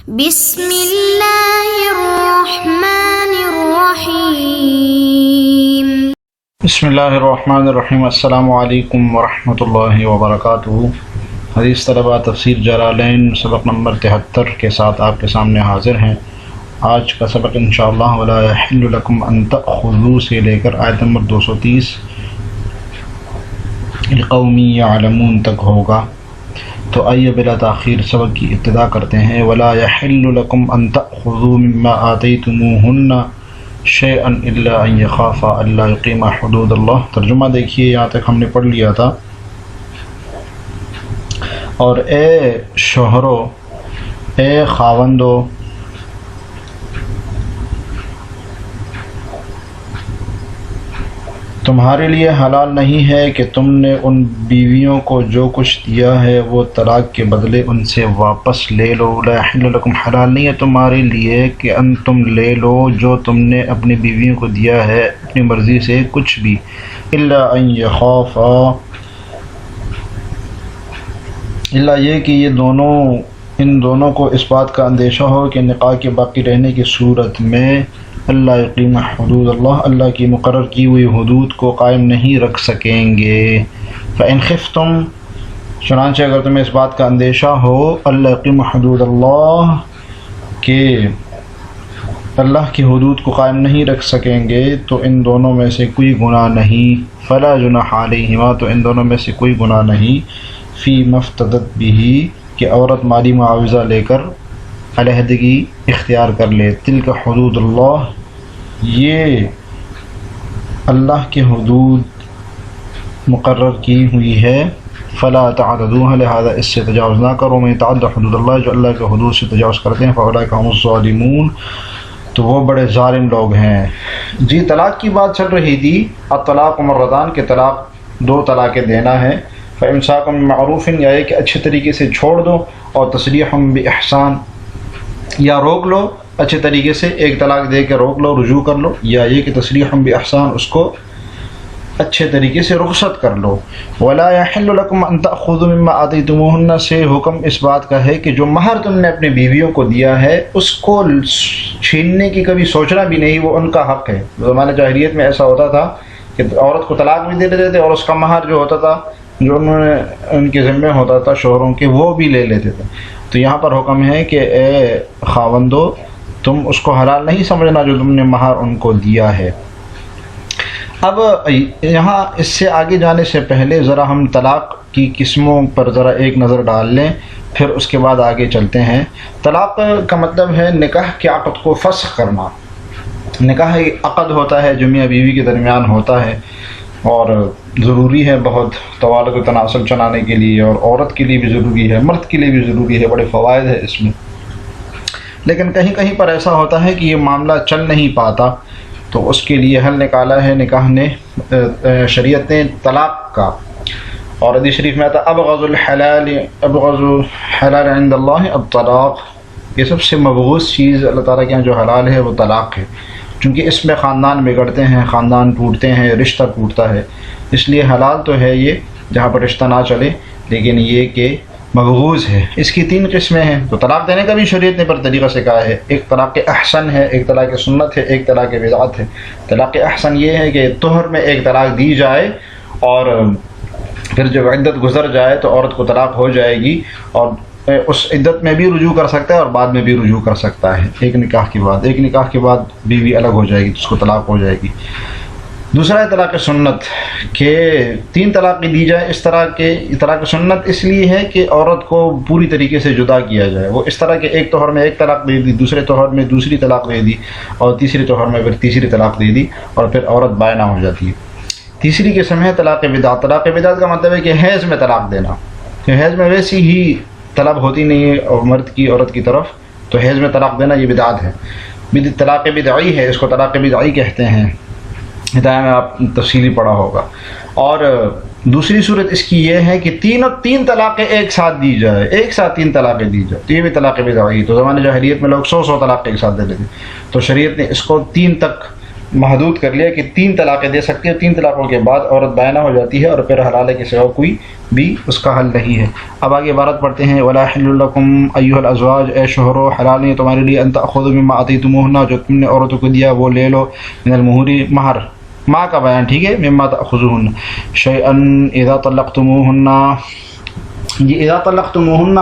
بسم اللہ الرحمن الرحیم۔ بسم اللہ الرحمن الرحیم۔ السلام علیکم ورحمۃ اللہ وبرکاتہ۔ حدیث طلبہ تفسیر جلالین سبق نمبر 73 کے ساتھ آپ کے سامنے حاضر ہیں۔ آج کا سبق انشاءاللہ ولا یحل لکم ان تأخذوا سے لے کر آیت نمبر 230 لقوم یعلمون تک ہوگا۔ تو آئیے بلا تاخیر سبق کی ابتدا کرتے ہیں۔ ولا یحل لکم ان تأخذوا مما آتیتموہن شیئا الا ان یخافا الا یقیما حدود اللہ۔ ترجمہ دیکھیے، یہاں تک ہم نے پڑھ لیا تھا۔ اور اے شوہرو، اے خاوندو، تمہارے لیے حلال نہیں ہے کہ تم نے ان بیویوں کو جو کچھ دیا ہے وہ طلاق کے بدلے ان سے واپس لے لو۔ لا یحل لکم، حلال نہیں ہے تمہارے لیے کہ ان تم لے لو جو تم نے اپنی بیویوں کو دیا ہے اپنی مرضی سے کچھ بھی، الا ان یخافا، الا یہ کہ ان دونوں کو اس بات کا اندیشہ ہو کہ نکاح کے باقی رہنے کی صورت میں اللہ یقیم حدود اللہ، اللہ کی مقرر کی ہوئی حدود کو قائم نہیں رکھ سکیں گے۔ فإن خفتم، چنانچہ اگر تمہیں اس بات کا اندیشہ ہو اللہ یقیم حدود اللہ کہ اللہ کی حدود کو قائم نہیں رکھ سکیں گے، تو ان دونوں میں سے کوئی گناہ نہیں، فلا جناح علیہما، تو ان دونوں میں سے کوئی گناہ نہیں، فی مفتدت بہ، کہ عورت مالی معاوضہ لے کر علیحدگی اختیار کر لے۔ تلک حدود اللہ، یہ اللہ کی حدود مقرر کی ہوئی ہے، فلا تعتدوها، لہذا اس سے تجاوز نہ کرو۔ من یتعد حدود اللہ، جو اللہ کے حدود سے تجاوز کرتے ہیں، فاولئک هم الظالمون، تو وہ بڑے ظالم لوگ ہیں۔ جی، طلاق کی بات چل رہی تھی۔ الطلاق مرتان، کہ طلاق دو طلاقیں دینا ہے۔ فامساک بمعروف، یا یہ کہ اچھے طریقے سے چھوڑ دو، اور تصریح باحسان، یا روک لو اچھے طریقے سے، ایک طلاق دے کے روک لو، رجوع کر لو، یا یہ کہ تصریح باحسان، اس کو اچھے طریقے سے رخصت کر لو۔ ولا یحل لکم ان تأخذوا مما آتیتموہن سے حکم اس بات کا ہے کہ جو مہر تم نے اپنی بیویوں کو دیا ہے اس کو چھیننے کی کبھی سوچنا بھی نہیں، وہ ان کا حق ہے۔ زمانہ جاہلیت میں ایسا ہوتا تھا کہ عورت کو طلاق بھی دے دیتے تھے، اور اس کا مہر جو ہوتا تھا، جو ان کے ذمے ہوتا تھا شوہروں کے، وہ بھی لے لیتے تھے۔ تو یہاں پر حکم ہے کہ اے خاوندو، تم اس کو حلال نہیں سمجھنا جو تم نے مہر ان کو دیا ہے۔ اب یہاں اس سے آگے جانے سے پہلے ذرا ہم طلاق کی قسموں پر ذرا ایک نظر ڈال لیں، پھر اس کے بعد آگے چلتے ہیں۔ طلاق کا مطلب ہے نکاح کے عقد کو فسخ کرنا۔ نکاح عقد ہوتا ہے جو میاں بیوی کے درمیان ہوتا ہے، اور ضروری ہے بہت توالد و تناسل چلانے کے لیے، اور عورت کے لیے بھی ضروری ہے، مرد کے لیے بھی ضروری ہے، بڑے فوائد ہے اس میں۔ لیکن کہیں کہیں پر ایسا ہوتا ہے کہ یہ معاملہ چل نہیں پاتا، تو اس کے لیے حل نکالا ہے نکاح نے، شریعت نے، طلاق کا۔ اور حدیث شریف میں آتا ابغض الحلال عند اللہ الطلاق، یہ سب سے مبغوض چیز اللہ تعالیٰ کے یہاں جو حلال ہے وہ طلاق ہے، چونکہ اس میں خاندان بگڑتے ہیں، خاندان ٹوٹتے ہیں، رشتہ ٹوٹتا ہے۔ اس لیے حلال تو ہے یہ جہاں پر رشتہ نہ چلے، لیکن یہ کہ مبغوض ہے۔ اس کی 3 قسمیں ہیں۔ تو طلاق دینے کا بھی شریعت نے پر طریقہ سے کہا ہے۔ ایک طلاق احسن ہے، ایک طلاق سنت ہے، ایک طلاق بدعت ہے۔ طلاق احسن یہ ہے کہ طہر میں ایک طلاق دی جائے، اور پھر جب عدت گزر جائے تو عورت کو طلاق ہو جائے گی، اور اس عدت میں بھی رجوع کر سکتا ہے اور بعد میں بھی رجوع کر سکتا ہے۔ ایک نکاح کے بعد بیوی الگ ہو جائے گی تو اس کو طلاق ہو جائے گی۔ دوسرا ہے طلاق سنت، کہ 3 طلاقیں دی جائے۔ اس طرح کے طلاق سنت اس لیے ہے کہ عورت کو پوری طریقے سے جدا کیا جائے۔ وہ اس طرح کہ ایک طہر میں ایک طلاق دے دی، دوسرے طہر میں دوسری طلاق دے دی، اور تیسرے طہر میں پھر تیسری طلاق دے دی، اور پھر عورت بائنہ ہو جاتی ہے۔ تیسری قسم ہے طلاق بدعت۔ طلاق بدعت کا مطلب ہے کہ حیض میں طلاق دینا، کہ حیض میں ویسی ہی طلب ہوتی نہیں ہے اور مرد کی عورت کی طرف، تو حیض میں طلاق دینا یہ بدعت ہے۔ طلاق بدعی ہے، اس کو طلاق بدعی کہتے ہیں، ہدایہ میں آپ تفصیلی پڑھا ہوگا۔ اور دوسری صورت اس کی یہ ہے کہ تین طلاقیں ایک ساتھ دی جائے، ایک ساتھ 3 طلاقیں دی جائے، تو یہ بھی طلاق بدعی۔ تو زمانہ جاہلیت میں لوگ 100 طلاق ایک ساتھ دے لیتے، تو شریعت نے اس کو 3 تک محدود کر لیا کہ 3 طلاقیں دے سکتی ہے، 3 طلاقوں کے بعد عورت بائنہ ہو جاتی ہے اور پھر حلال کے سوا کوئی بھی اس کا حل نہیں ہے۔ اب آگے عبارت پڑھتے ہیں، وَلَا يَحِلُّ لَكُمْ أَيُّهَا الْأَزْوَاجُ، اے شوہرو حلال نہیں تمہارے لیے، أَن تَأْخُذُوا مِمَّا آتَيْتُمُوهُنَّ، جو تم نے عورتوں کو دیا وہ لے لو، من المہور مہر، ماں کا بیان ٹھیک ہے، مما تأخذوهن شيئا اذا طلقتموهن، یہ اذا طلقتموهن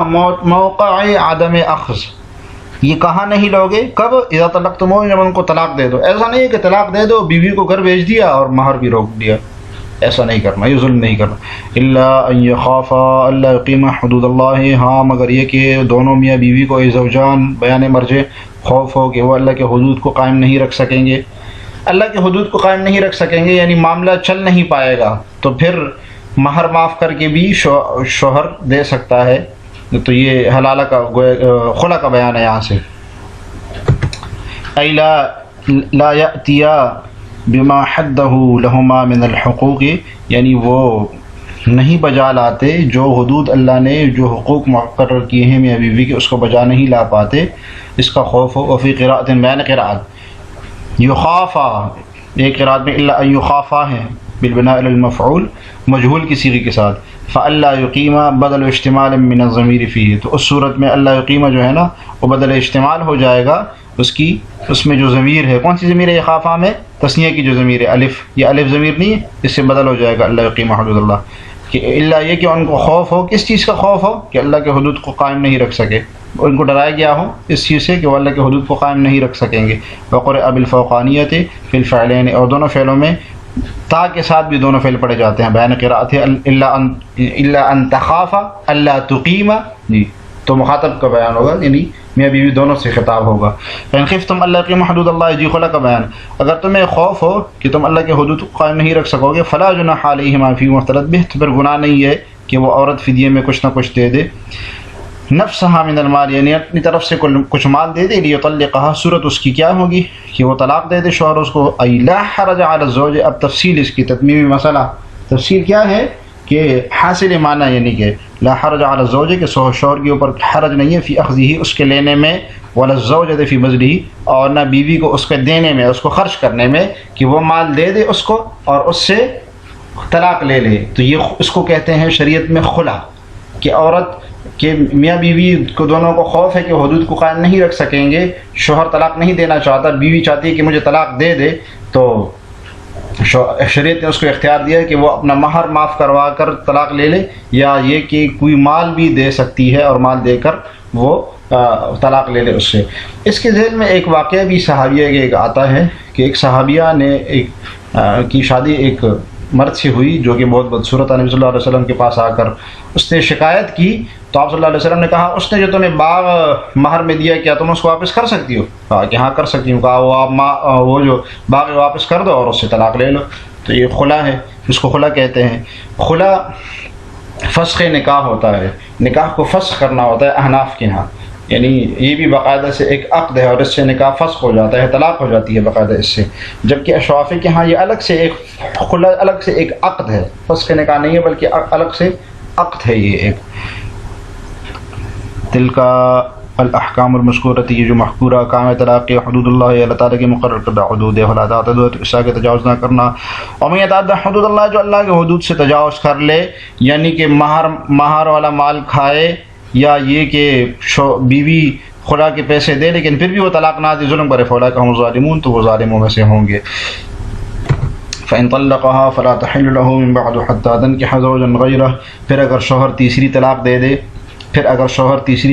موقع عدم اخذ، یہ کہاں نہیں لوگے، کب، اذا طلقتموهن، جب ان کو طلاق دے دو۔ ایسا نہیں ہے کہ طلاق دے دو بیوی کو گھر بھیج دیا اور مہر بھی روک دیا، ایسا نہیں کرنا، یہ ظلم نہیں کرنا۔ الا ان يخافا الا يقيما حدود اللہ، ہاں مگر یہ کہ دونوں میاں بیوی کو زوجان بیان مرجع خوف ہو کہ وہ اللہ کے حدود کو قائم نہیں رکھ سکیں گے، اللہ کے حدود کو قائم نہیں رکھ سکیں گے، یعنی معاملہ چل نہیں پائے گا، تو پھر مہر معاف کر کے بھی شوہر دے سکتا ہے، تو یہ حلالہ کا خلا کا بیان ہے یہاں سے۔ ای لا یأتیا بما حدہ لہما من الحقوق، یعنی وہ نہیں بجا لاتے جو حدود اللہ نے جو حقوق مقرر کیے ہیں میاں بیوی کے، اس کو بجا نہیں لا پاتے، اس کا خوف ہو۔ وفی قراءۃ، بیان قراءت، یخافا، ایک قراءت میں الا ان یخافا ہے بالبناء علی المفعول مجہول کی صیغے کے ساتھ، فَأَلَّا يُقِيمَ بدل اشتمال من الضمیر فیہ، تو اس صورت میں اللہ یقیمہ جو ہے نا وہ بدل اشتمال ہو جائے گا اس میں جو ضمیر ہے، کون سی ضمیر ہے، خافہ میں تثنیہ کی جو ضمیر ہے الف، یہ الف ضمیر نہیں ہے، اس سے بدل ہو جائے گا اللہ یقیمہ حدود اللہ، کہ اللہ یہ کہ ان کو خوف ہو، کس چیز کا خوف ہو، کہ اللہ کے حدود کو قائم نہیں رکھ سکے، ان کو ڈرایا گیا ہو اس چیز سے کہ وہ اللہ کے حدود کو قائم نہیں رکھ سکیں گے۔ وقرئ بالفوقانیۃ فی الفعلین، اور دونوں فعلوں میں تا کے ساتھ بھی دونوں فعل پڑھے جاتے ہیں، بیان قراءت ہے الا ان تخاف الا تقیم، جی تو مخاطب کا بیان ہوگا، یعنی میاں بیوی دونوں سے خطاب ہوگا۔ فإن خفتم الا تقیموا حدود اللہ، جی خلا کا بیان، اگر تمہیں خوف ہو کہ تم اللہ کے حدود کو قائم نہیں رکھ سکو گے، فلا جناح علیہما فیما افترت بہ، تو پھر گناہ نہیں ہے کہ وہ عورت فدیے میں کچھ نہ کچھ دے دے، نفسها من المال، یعنی اپنی طرف سے کچھ مال دے دے، لیطلقها، صورت اس کی کیا ہوگی کہ وہ طلاق دے دے شوہر اس کو۔ ای لا حرج علی الزوج، اب تفصیل اس کی تتمیمی مسئلہ، تفصیل کیا ہے کہ حاصل معنی یعنی کہ لا حرج علی الزوج، کہ شوہر کے اوپر حرج نہیں ہے، فی اخذہ، اس کے لینے میں، ولا الزوجۃ فی بذلہ، اور نہ بیوی کو اس کے دینے میں، اس کو خرچ کرنے میں، کہ وہ مال دے دے اس کو اور اس سے طلاق لے لے، تو یہ اس کو کہتے ہیں شریعت میں خلا، کہ عورت کہ میاں بیوی کو دونوں کو خوف ہے کہ حدود کو قائم نہیں رکھ سکیں گے، شوہر طلاق نہیں دینا چاہتا، بیوی چاہتی ہے کہ مجھے طلاق دے دے، تو شریعت نے اس کو اختیار دیا ہے کہ وہ اپنا مہر معاف کروا کر طلاق لے لے، یا یہ کہ کوئی مال بھی دے سکتی ہے اور مال دے کر وہ طلاق لے لے اس سے۔ اس کے ذیل میں ایک واقعہ بھی صحابیہ کے ایک آتا ہے کہ ایک صحابیہ نے کی شادی ایک مرد سے ہوئی جو کہ بہت بدصورت، نبی صلی اللہ علیہ وسلم کے پاس آ کر اس نے شکایت کی، تو آپ صلی اللہ علیہ وسلم نے کہا اس نے جو تمہیں باغ مہر میں دیا کیا تم اس کو واپس کر سکتی ہو؟ کہا کہ ہاں کر سکتی ہوں۔ کہا وہ جو باغ واپس کر دو اور اس سے طلاق لے لو، تو یہ خلا ہے، اس کو خلا کہتے ہیں۔ خلا فسخ نکاح ہوتا ہے، نکاح کو فسخ کرنا ہوتا ہے احناف کے ہاں، یعنی یہ بھی باقاعدہ سے ایک عقد ہے اور اس سے نکاح فسخ ہو جاتا ہے، طلاق ہو جاتی ہے باقاعدہ اس سے، جبکہ اشرافی کے ہاں یہ الگ سے ایک خلا، الگ سے ایک عقد ہے، فسخ نکاح نہیں ہے بلکہ الگ سے عقد ہے یہ ایک۔ تلک الاحکام المذکورۃ، یہ جو محکورہ احکام طلاق حدود اللہ، اللہ تعالیٰ کے مقرر کردہ حدود ہے، فلا تعتدوا، اس کے تجاوز نہ کرنا۔ ومن یتعدی حدود اللہ، جو اللہ کے حدود سے تجاوز کر لے، یعنی کہ مہر والا مال کھائے، یا یہ کہ بیوی خلا کے پیسے دے لیکن پھر بھی وہ طلاق نہ دے، ظلم کرے، فاولئک هم الظالمون، تو وہ ظالموں میں سے ہوں گے۔ فإن طلقها فلا تحل له من بعد حتى تنكح زوجا غيره، پھر اگر شوہر تیسری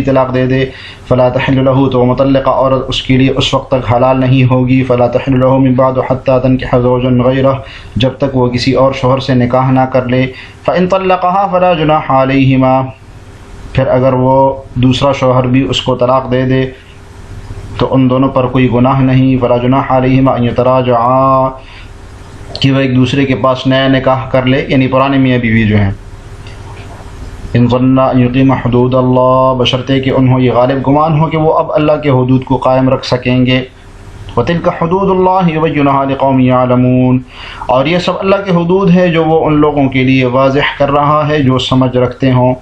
طلاق دے دے، فلا تحل له، تو مطلقہ عورت اس کے لیے اس وقت تک حلال نہیں ہوگی، فلا تحل له من بعد حتى تنكح زوجا غيره، جب تک وہ کسی اور شوہر سے نکاح نہ کر لے۔ فإن طلقها فلا جناح عليهما، پھر اگر وہ دوسرا شوہر بھی اس کو طلاق دے دے تو ان دونوں پر کوئی گناہ نہیں، فلا جناح علیہما ان یتراجعا، کہ وہ ایک دوسرے کے پاس نیا نکاح کر لے، یعنی پرانے میاں بیوی جو ہیں، ان ظن ان یقیم حدود اللہ، بشرطے کہ انہوں یہ غالب گمان ہو کہ وہ اب اللہ کے حدود کو قائم رکھ سکیں گے۔ وتلک حدود اللہ یبینھا لقوم یعلمون، اور یہ سب اللہ کے حدود ہے جو وہ ان لوگوں کے لیے واضح کر رہا ہے جو سمجھ رکھتے ہوں۔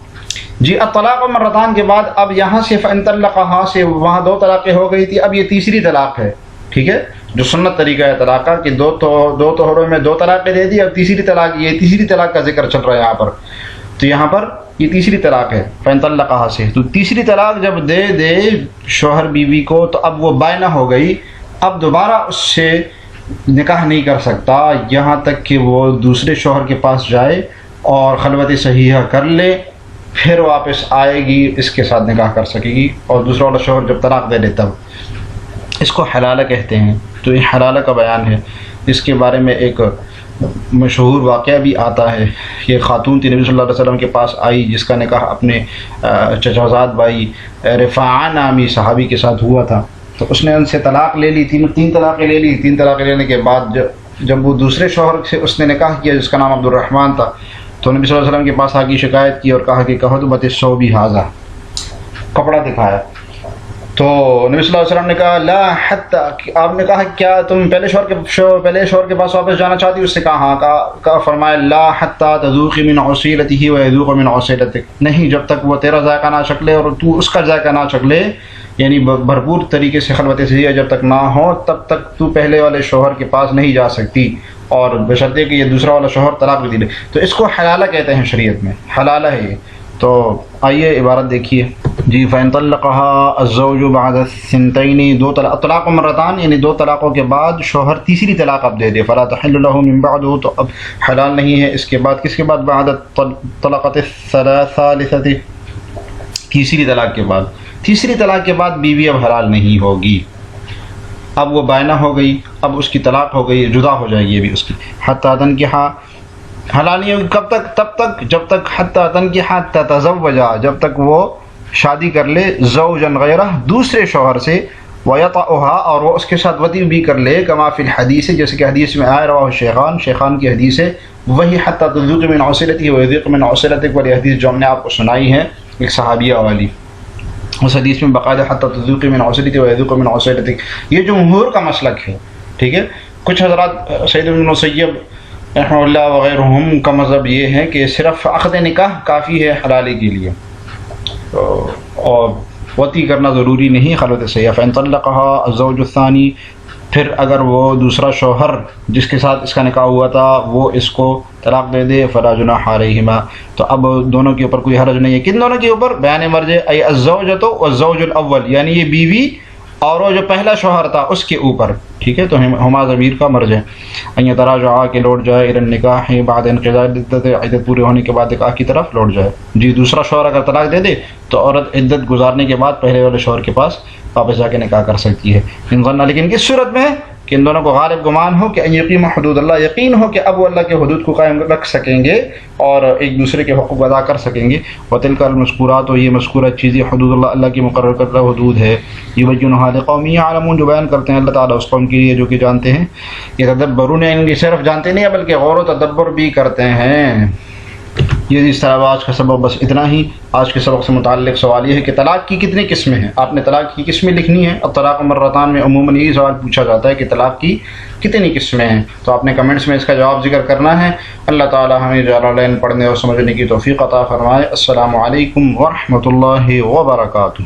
جی الطلاق مرتان کے بعد اب یہاں سے فإن طلقها سے وہاں 2 طلاقیں ہو گئی تھی، اب یہ تیسری طلاق ہے، ٹھیک ہے، جو سنت طریقہ ہے طلاق کا کہ دو طہروں میں 2 طلاقیں دے دی، اب تیسری طلاق، یہ تیسری طلاق کا ذکر چل رہا ہے یہاں پر، تو یہاں پر یہ تیسری طلاق ہے فَإِن طَلَّقَهَا سے، تو تیسری طلاق جب دے دے شوہر بیوی کو تو اب وہ بائنہ ہو گئی، اب دوبارہ اس سے نکاح نہیں کر سکتا یہاں تک کہ وہ دوسرے شوہر کے پاس جائے اور خلوت صحیحہ کر لے، پھر واپس آئے گی اس کے ساتھ نکاح کر سکے گی، اور دوسرا والا شوہر جب طلاق دے دے تب۔ اس کو حلالہ کہتے ہیں، تو یہ حلالہ کا بیان ہے۔ اس کے بارے میں ایک مشہور واقعہ بھی آتا ہے، یہ خاتون تھی نبی صلی اللہ علیہ وسلم کے پاس آئی جس کا نکاح اپنے چچا زاد بھائی رفاعہ نامی صحابی کے ساتھ ہوا تھا، تو اس نے ان سے طلاق لے لی تھی، 3 طلاقیں لے لی۔ 3 طلاقیں لینے کے بعد جب وہ دوسرے شوہر سے اس نے نکاح کیا جس کا نام عبد الرحمن تھا، تو نبی صلی اللہ علیہ وسلم کے پاس آ کے شکایت کی اور کہا کہ کہتبت الثوب ھذا، کپڑا دکھایا، تو نبی صلی اللہ علیہ وسلم نے کہا لا حتی، آپ نے کہا کیا تم پہلے شوہر کے پاس واپس جانا چاہتی؟ اس سے کہا ہاں، کہا فرمایا لا حتی تذوقی من عصیلتہ ویذوق من عصیلتک، نہیں جب تک وہ تیرا ذائقہ نہ چکھ لے اور تو اس کا ذائقہ نہ چکھ لے، یعنی بھرپور طریقے سے خلوت صحیحہ جب تک نہ ہو تب تک تو پہلے والے شوہر کے پاس نہیں جا سکتی، اور بشرطے کہ یہ دوسرا والا شوہر طلاق بھی دے لے۔ تو اس کو حلالہ کہتے ہیں شریعت میں، حلالہ ہے یہ۔ تو آئیے عبارت دیکھیے جی، فَإِن طَلَّقَهَا الزَّوْجُ بَعْدَ الثِّنْتَيْنِ، 2 طلاق مرتان، یعنی 2 طلاقوں کے بعد شوہر تیسری طلاق اب دے دے، فَلَا تَحِلُّ لَهُ مِن بَعْدُ، تو اب حلال نہیں ہے اس کے بعد، کس کے بعد؟ بعد الطلقۃ الثالثۃ، تیسری طلاق کے بعد۔ تیسری طلاق کے بعد بیوی اب حلال نہیں ہوگی، اب وہ بائنہ ہو گئی، اب اس کی طلاق ہو گئی، جدا ہو جائے گی ابھی اس کی۔ حتیٰ تنکحا، حلال نہیں ہوگی کب تک؟ تب تک جب تک حتیٰ تنکحا تتزوجا، جب تک وہ شادی کر لے زوجا غیرہ، دوسرے شوہر سے، ویطأھا، اور وہ اس کے ساتھ وطی بھی کر لے، کما فی الحدیث، جیسے کہ حدیث میں آئے، رواہ شیخان کی حدیث ہے، وہی حتیٰ تذوق من عصیلتہ ویذوق من عصیلتک والی حدیث جو ہم نے آپ کو سنائی ہے ایک صحابیہ والی، اس حدیث میں باقاعدہ حتیٰ تذوق من عصیلتہ ویذوق من عصیلتک، یہ جمہور کا مسلک ہے، ٹھیک ہے۔ کچھ حضرات سید ابن مسیب رحمہ اللہ وغیرہم کا مذہب یہ ہے کہ صرف عقد نکاح کافی ہے حلالی کے لیے، اور وطی کرنا ضروری نہیں خلوت صحیحہ۔ فَإِن طَلَّقَهَا الزَّوْجُ الثَّانِي، پھر اگر وہ دوسرا شوہر جس کے ساتھ اس کا نکاح ہوا تھا وہ اس کو طلاق دے دے، فَلَا جُنَاحَ عَلَيْهِمَا، تو اب دونوں کے اوپر کوئی حرج نہیں ہے۔ کن دونوں کے اوپر؟ بیان مرجع ای الزوجۃ والزوج الاول، یعنی یہ بیوی اور وہ جو پہلا شوہر تھا اس کے اوپر، ٹھیک ہے، تو ہما ضمیر کا مرجع ان یتراجعا، کہ لوٹ جائے، الی النکاح بعد انقضاء العدت، عدت پورے ہونے کے بعد نکاح کی طرف لوٹ جائے۔ جی، دوسرا شوہر اگر طلاق دے دے تو عورت عدت گزارنے کے بعد پہلے والے شوہر کے پاس واپس جا کے نکاح کر سکتی ہے، لیکن کس صورت میں؟ کہ ان دونوں کو غالب گمان ہو کہ ان یقیم حدود اللہ، یقین ہو کہ اب وہ اللہ کے حدود کو قائم رکھ سکیں گے اور ایک دوسرے کے حقوق ادا کر سکیں گے۔ وتلک المذکورات، اور یہ مذکورہ چیزیں حدود اللہ، اللہ کی مقرر کردہ حدود ہے، یبینھا لقوم یعلمون، جو بیان کرتے ہیں اللہ تعالیٰ اس قوم کے لیے جو کہ جانتے ہیں، یتدبرون، ان کی صرف جانتے نہیں بلکہ غور و تدبر بھی کرتے ہیں۔ یہ اس طرح آج کا سبق بس اتنا ہی۔ آج کے سبق سے متعلق سوال یہ ہے کہ طلاق کی کتنی قسمیں ہیں، آپ نے طلاق کی قسمیں لکھنی ہے۔ اب طلاق مرتان میں عموماً یہی سوال پوچھا جاتا ہے کہ طلاق کی کتنی قسمیں ہیں، تو آپ نے کمنٹس میں اس کا جواب ذکر کرنا ہے۔ اللہ تعالی ہمیں جلالین پڑھنے اور سمجھنے کی توفیق عطا فرمائے۔ السلام علیکم ورحمۃ اللہ وبرکاتہ۔